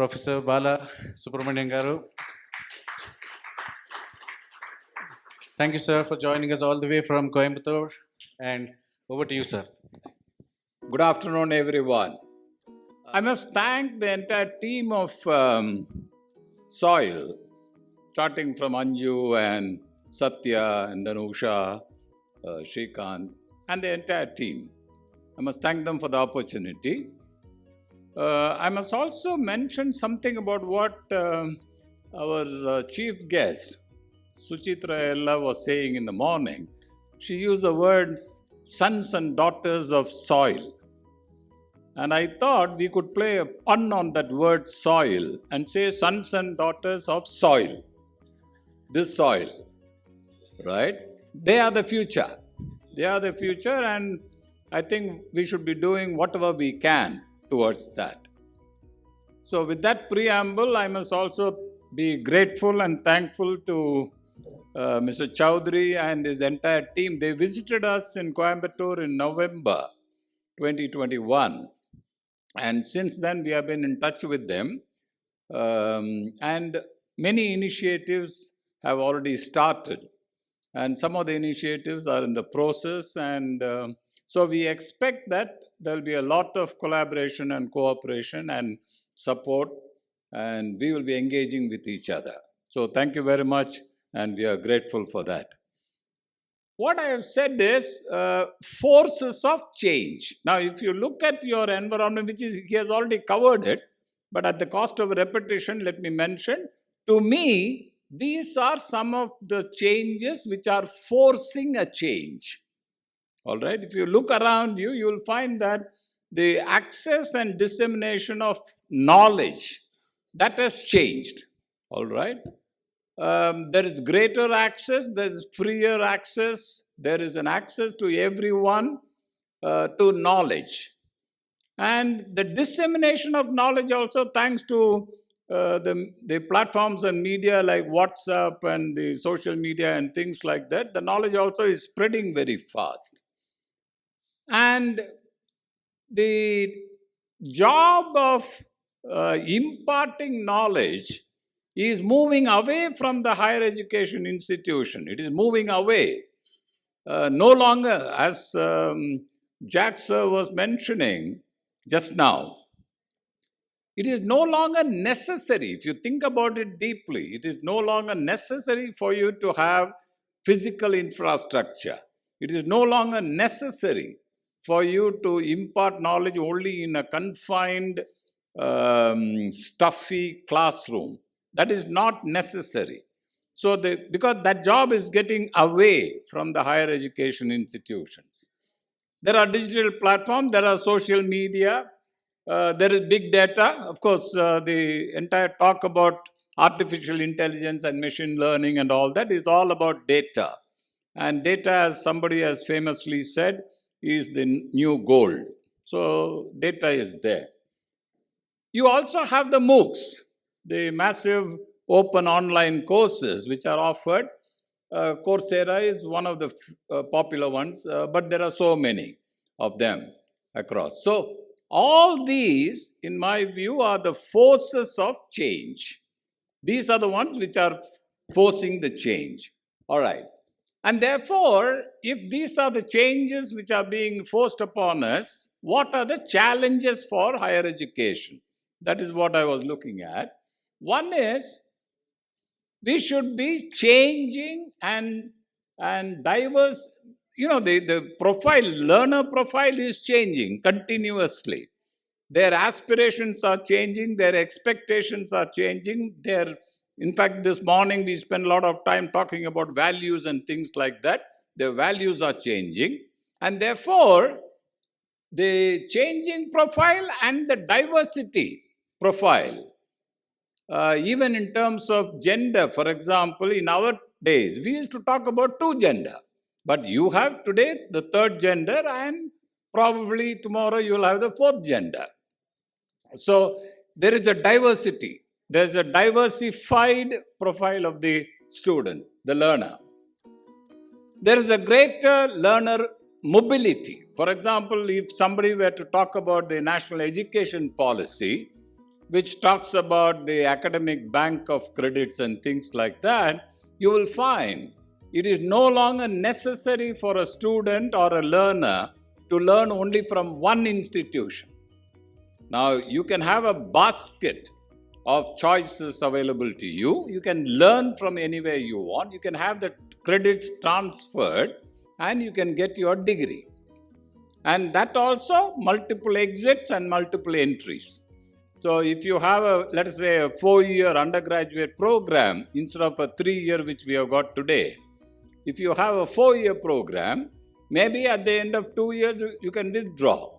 Professor Balasubramanian garu. Thank you, sir, for joining us all the way from Coimbatore. And over to you, sir. Good afternoon, everyone. I must thank the entire team of Soil, starting from Anju and Satya and then Usha, Shrikant, and the entire team. I must thank them for the opportunity. I must also mention something about what our chief guest, Suchitra Ella, was saying in the morning. She used the word sons and daughters of soil. And I thought we could play a pun on that word soil and say sons and daughters of soil. This soil, right? They are the future. They are the future, and I think we should be doing whatever we can towards that. So with that preamble, I must also be grateful and thankful to Mr. Chowdhury and his entire team. They visited us in Coimbatore in November 2021. And since then, we have been in touch with them. And many initiatives have already started. And some of the initiatives are in the process. And so we expect that there will be a lot of collaboration and cooperation and support. And we will be engaging with each other. So thank you very much. And we are grateful for that. What I have said is forces of change. Now, if you look at your environment, which is, he has already covered it, but at the cost of repetition, let me mention, to me, these are some of the changes which are forcing a change. All right? If you look around you, you will find that the access and dissemination of knowledge, that has changed. All right? There is greater access, there is freer access, there is an access to everyone to knowledge. And the dissemination of knowledge also, thanks to the platforms and media like WhatsApp and the social media and things like that, the knowledge also is spreading very fast. And the job of imparting knowledge is moving away from the higher education institution. It is moving away. No longer, as Jack Sir was mentioning just now, it is no longer necessary, if you think about it deeply, it is no longer necessary for you to have physical infrastructure. It is no longer necessary for you to impart knowledge only in a confined, stuffy classroom. That is not necessary. So, because that job is getting away from the higher education institutions. There are digital platforms, there are social media, there is big data. Of course, the entire talk about artificial intelligence and machine learning and all that is all about data. And data, as somebody has famously said, is the new gold. So, data is there. You also have the MOOCs. The massive open online courses which are offered. Coursera is one of the popular ones, but there are so many of them across. So, all these, in my view, are the forces of change. These are the ones which are forcing the change. All right. And therefore, if these are the changes which are being forced upon us, what are the challenges for higher education? That is what I was looking at. One is, we should be changing and diverse. You know, the profile, learner profile is changing continuously. Their aspirations are changing, their expectations are changing. In fact, this morning we spent a lot of time talking about values and things like that. Their values are changing. And therefore, the changing profile and the diversity profile, even in terms of gender, for example, in our days, we used to talk about two gender. But you have today the third gender, and probably tomorrow you will have the fourth gender. So there is a diversity. There is a diversified profile of the student, the learner. There is a greater learner mobility. For example, if somebody were to talk about the national education policy, which talks about the academic bank of credits and things like that, you will find it is no longer necessary for a student or a learner to learn only from one institution. Now, you can have a basket of choices available to you. You can learn from anywhere you want. You can have the credits transferred and you can get your degree. And that also multiple exits and multiple entries. So if you have let us say, a 4-year undergraduate program instead of a 3-year which we have got today, if you have a 4-year program, maybe at the end of 2 years you can withdraw.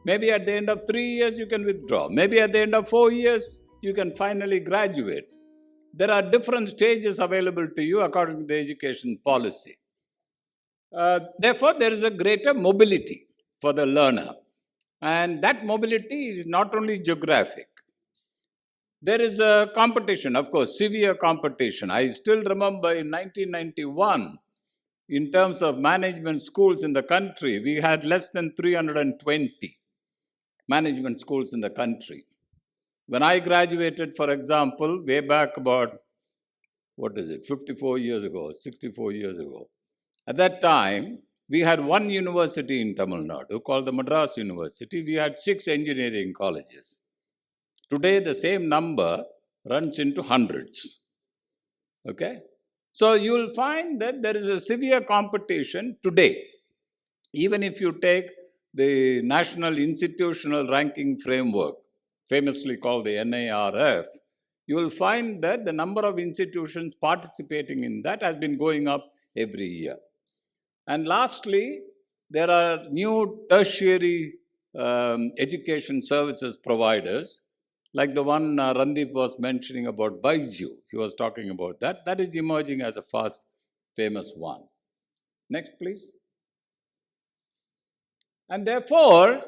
Maybe at the end of 3 years you can withdraw. Maybe at the end of 4 years you can finally graduate. There are different stages available to you according to the education policy. Therefore, there is a greater mobility for the learner. And that mobility is not only geographic. There is a competition, of course, severe competition. I still remember in 1991, in terms of management schools in the country, we had less than 320 management schools in the country. When I graduated, for example, way back about, 54 years ago, 64 years ago. At that time, we had one university in Tamil Nadu called the Madras University. We had 6 engineering colleges. Today, the same number runs into hundreds. Okay? So, you will find that there is a severe competition today. Even if you take the National Institutional Ranking Framework, famously called the NIRF, you will find that the number of institutions participating in that has been going up every year. And lastly, there are new tertiary education services providers, like the one Randeep was mentioning about Baiju. He was talking about that. That is emerging as a fast, famous one. Next, please. And therefore,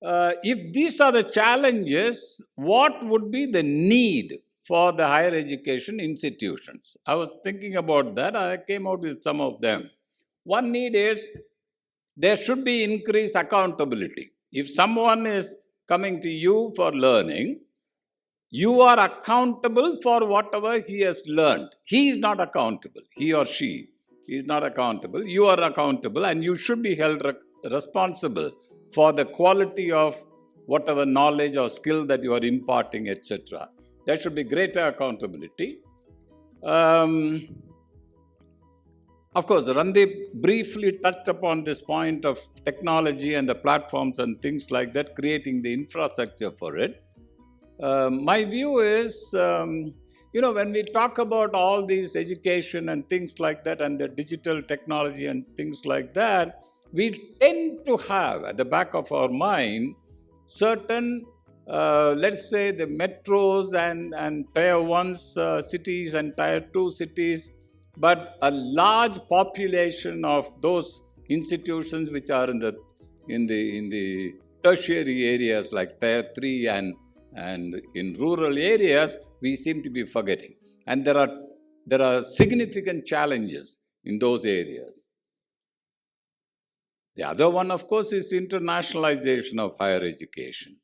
if these are the challenges, what would be the need for the higher education institutions? I was thinking about that. I came out with some of them. One need is there should be increased accountability. If someone is coming to you for learning, you are accountable for whatever he has learned. He is not accountable. He or she is not accountable. You are accountable, and you should be held responsible for the quality of whatever knowledge or skill that you are imparting, etc. There should be greater accountability. Of course, Randeep briefly touched upon this point of technology and the platforms and things like that, creating the infrastructure for it. My view is, when we talk about all these education and things like that and the digital technology and things like that, we tend to have at the back of our mind certain, let's say, the metros and tier 1 cities and tier 2 cities, but a large population of those institutions which are in the tertiary areas like tier 3 and in rural areas, we seem to be forgetting. And there are significant challenges in those areas. The other one, of course, is internationalization of higher education.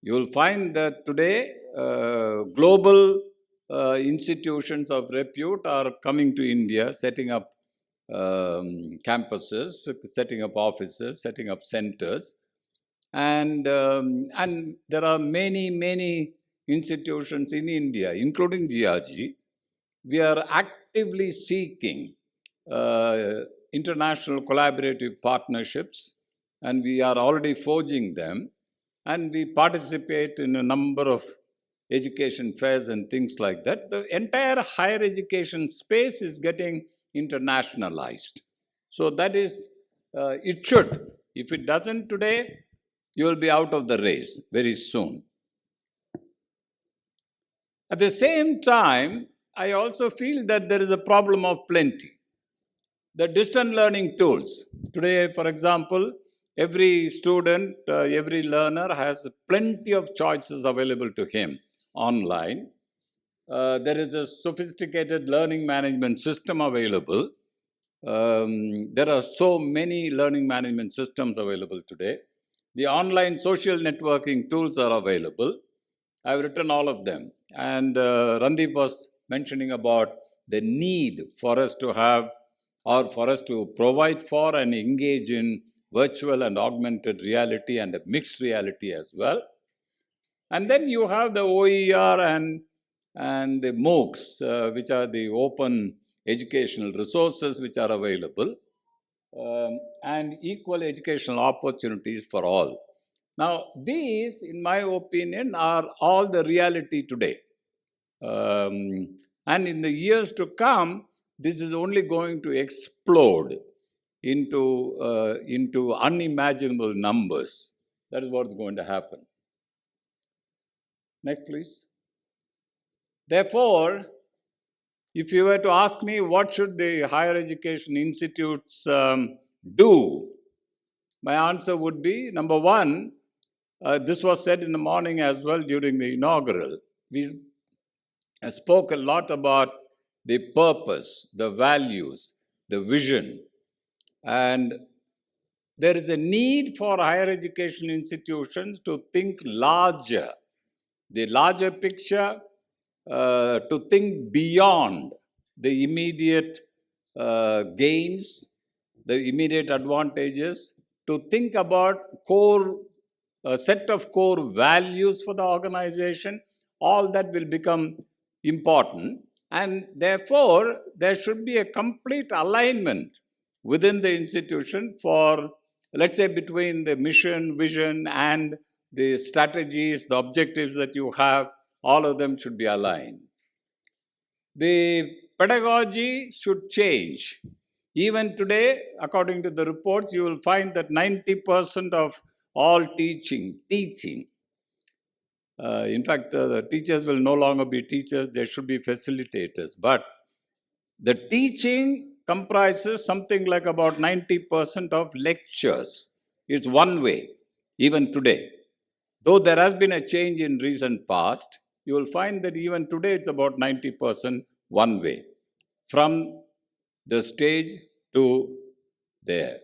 You will find that today global institutions of repute are coming to India, setting up campuses, setting up offices, setting up centers. And there are many institutions in India, including GRG. We are actively seeking international collaborative partnerships, and we are already forging them. And we participate in a number of education fairs and things like that. The entire higher education space is getting internationalized. So that is, it should. If it doesn't today, you will be out of the race very soon. At the same time, I also feel that there is a problem of plenty. The distant learning tools. Today, for example, every student, every learner has plenty of choices available to him online. There is a sophisticated learning management system available. There are so many learning management systems available today. The online social networking tools are available. I've written all of them. And Randeep was mentioning about the need for us to have or for us to provide for and engage in virtual and augmented reality and mixed reality as well. And then you have the OER and the MOOCs, which are the open educational resources which are available, and equal educational opportunities for all. Now, these, in my opinion, are all the reality today. And in the years to come, this is only going to explode into unimaginable numbers. That is what's going to happen. Next, please. Therefore, if you were to ask me what should the higher education institutes do, my answer would be, number one, this was said in the morning as well during the inaugural. We spoke a lot about the purpose, the values, the vision, and there is a need for higher education institutions to think larger, the larger picture, to think beyond the immediate gains, the immediate advantages, to think about a set of core values for the organization. All that will become important, and therefore there should be a complete alignment within the institution for, let's say, between the mission, vision, and the strategies, the objectives that you have. All of them should be aligned. The pedagogy should change. Even today, according to the reports, you will find that 90% of all teaching. In fact, the teachers will no longer be teachers, they should be facilitators. But the teaching comprises something like about 90% of lectures. It's one way, even today. Though there has been a change in recent past, you will find that even today it's about 90% one way, from the stage to there.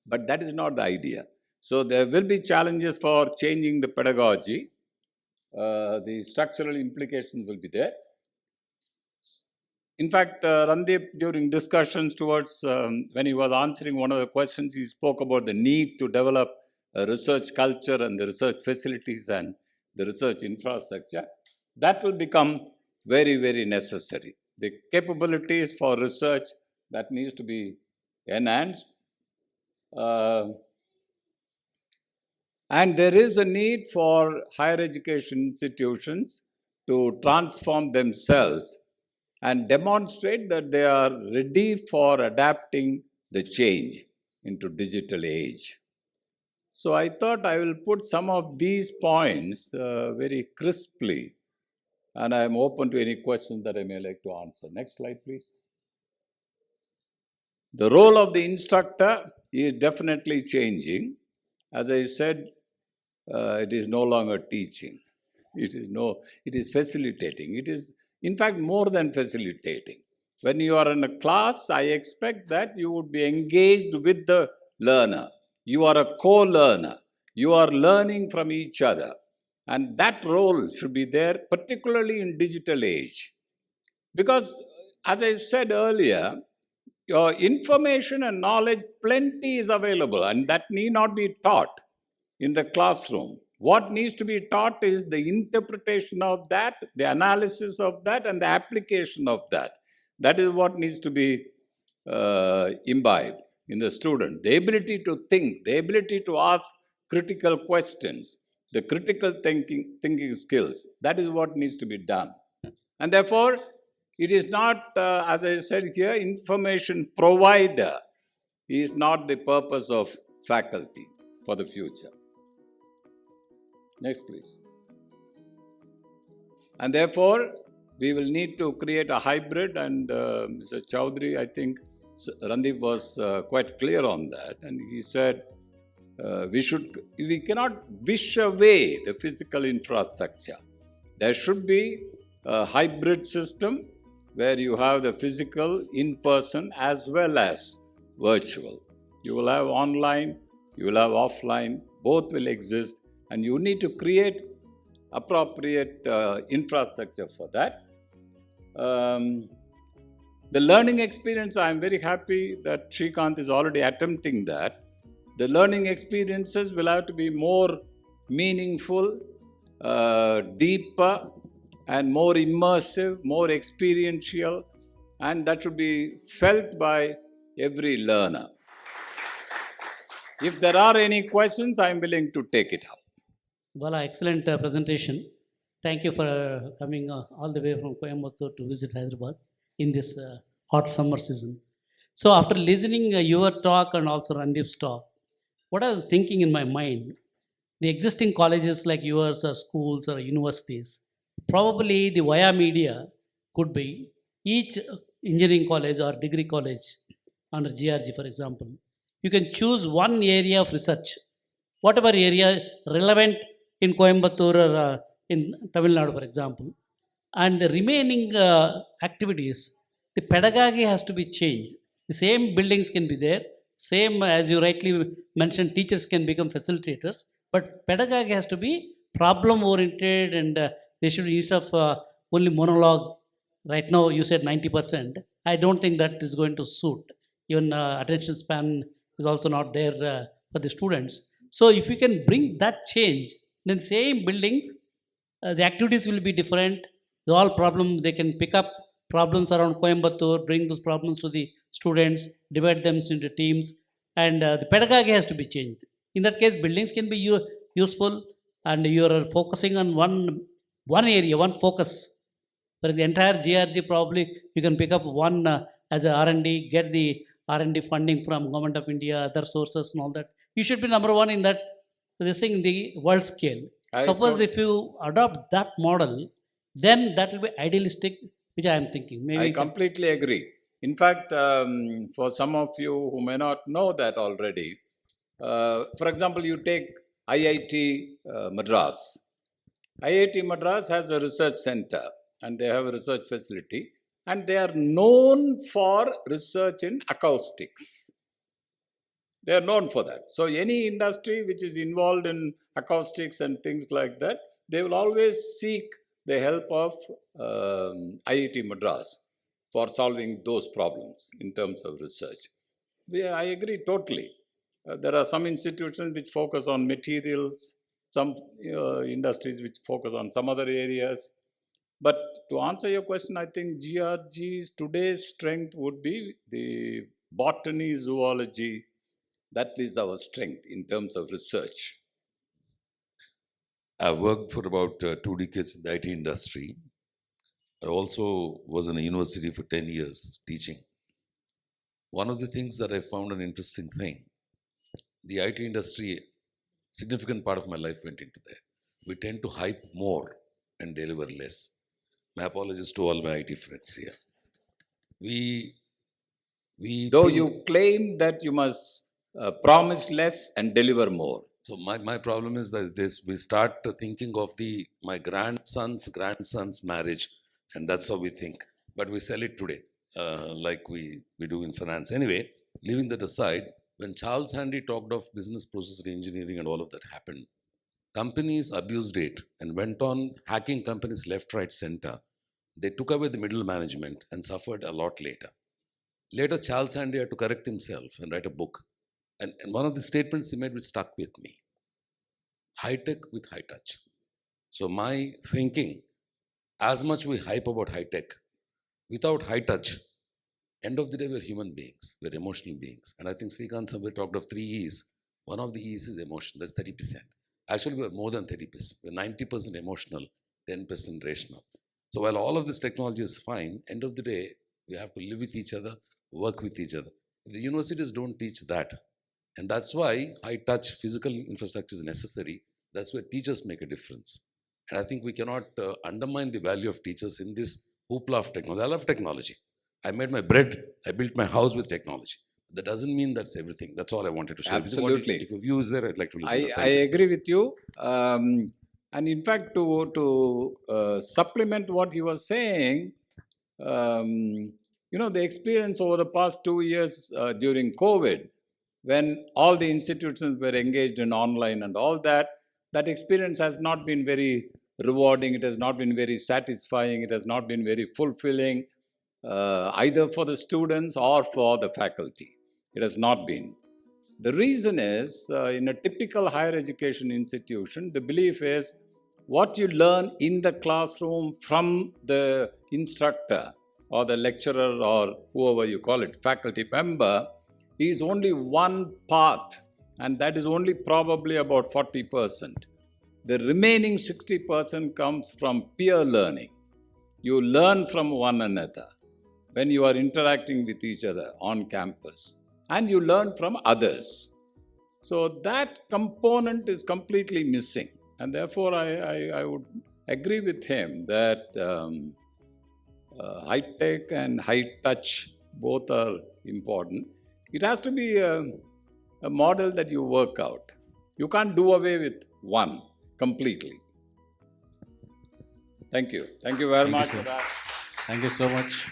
But that is not the idea. So there will be challenges for changing the pedagogy. The structural implications will be there. In fact, Randeep, during discussions towards, when he was answering one of the questions, he spoke about the need to develop a research culture and the research facilities and the research infrastructure. That will become very, very necessary. The capabilities for research, that needs to be enhanced. And there is a need for higher education institutions to transform themselves and demonstrate that they are ready for adapting the change into digital age. So I thought I will put some of these points very crisply, and I am open to any questions that I may like to answer. Next slide, please. The role of the instructor is definitely changing. As I said, it is no longer teaching. It is facilitating. It is, in fact, more than facilitating. When you are in a class, I expect that you would be engaged with the learner. You are a co-learner. You are learning from each other. And that role should be there, particularly in digital age. Because, as I said earlier, your information and knowledge, plenty is available, and that need not be taught in the classroom. What needs to be taught is the interpretation of that, the analysis of that, and the application of that. That is what needs to be imbibed in the student. The ability to think, the ability to ask critical questions, the critical thinking skills. That is what needs to be done. And therefore, it is not, as I said here, information provider is not the purpose of faculty for the future. Next, please. And therefore, we will need to create a hybrid, and Mr. Chowdhury, I think Randeep was quite clear on that, and he said we cannot wish away the physical infrastructure. There should be a hybrid system where you have the physical in person as well as virtual. You will have online you will have offline, both will exist, and you need to create appropriate infrastructure for that. The learning experience, I'm very happy that Srikanth is already attempting that. The learning experiences will have to be more meaningful, deeper, and more immersive, more experiential, and that should be felt by every learner. If there are any questions, I'm willing to take it up. Bala, excellent presentation. Thank you for coming all the way from Coimbatore to visit Hyderabad in this hot summer season. So after listening your talk and also Randeep's talk, what I was thinking in my mind, the existing colleges like yours or schools or universities, probably the via media could be each engineering college or degree college under GRG, for example. You can choose one area of research, whatever area relevant in Coimbatore or in Tamil Nadu, for example, and the remaining activities, the pedagogy has to be changed. The same buildings can be there, same as you rightly mentioned, teachers can become facilitators, but pedagogy has to be problem oriented, and they should, instead of only monologue. Right now, you said 90%. I don't think that is going to suit. Even attention span is also not there for the students. So, if you can bring that change, then same buildings, the activities will be different. All problem they can pick up problems around Coimbatore, bring those problems to the students, divide them into teams, and the pedagogy has to be changed. In that case, buildings can be useful, and you are focusing on one area, one focus. For the entire GRG, probably you can pick up one as a R&D, get the R&D funding from Government of India, other sources and all that. You should be number one in that, this thing in the world scale. Suppose if you adopt that model, then that will be idealistic, which I am thinking. Maybe I completely agree. In fact, for some of you who may not know that already, for example, you take IIT Madras. IIT Madras has a research center and they have a research facility, and they are known for research in acoustics. They are known for that. So any industry which is involved in acoustics and things like that, they will always seek the help of IIT Madras for solving those problems in terms of research. I agree totally. There are some institutions which focus on materials, some industries which focus on some other areas. But to answer your question, I think GRG's today's strength would be the botany, zoology. That is our strength in terms of research. I've worked for about 2 decades in the IT industry. I also was in a university for 10 years teaching. One of the things that I found an interesting thing, the IT industry, significant part of my life went into there. We tend to hype more and deliver less. My apologies to all my IT friends here. Though you claim that you must promise less and deliver more. So my problem is that we start thinking of my grandson's marriage, and that's how we think. But we sell it today, like we do in finance. Anyway, leaving that aside, when Charles Handy talked of business process reengineering and all of that happened, companies abused it and went on hacking companies left, right, center. They took away the middle management and suffered a lot later. Later, Charles Handy had to correct himself and write a book. And one of the statements he made which stuck with me. High tech with high touch. So my thinking, as much we hype about high tech, without high touch, end of the day we're human beings, we're emotional beings. And I think Srikanth somewhere talked of 3 E's. One of the E's is emotion, that's 30%. Actually, we're more than 30%. We're 90% emotional, 10% rational. So while all of this technology is fine, end of the day, we have to live with each other, work with each other. If the universities don't teach that, and that's why high-touch physical infrastructure is necessary. That's where teachers make a difference. And I think we cannot undermine the value of teachers in this hoopla of technology. I love technology. I made my bread. I built my house with technology. That doesn't mean that's everything. That's all I wanted to share. Absolutely. If your view is there, I'd like to listen. I agree with you. And in fact, to supplement what he was saying, the experience over the past 2 years during COVID, when all the institutions were engaged in online and all that, that experience has not been very rewarding, it has not been very satisfying, it has not been very fulfilling, either for the students or for the faculty. It has not been. The reason is, in a typical higher education institution, the belief is what you learn in the classroom from the instructor or the lecturer or whoever you call it, faculty member, is only one part, and that is only probably about 40%. The remaining 60% comes from peer learning. You learn from one another when you are interacting with each other on campus, and you learn from others. So that component is completely missing, and therefore I would agree with him that high-tech and high-touch both are important. It has to be a model that you work out. You can't do away with one completely. Thank you. Thank you very much sir. for that. Thank you so much.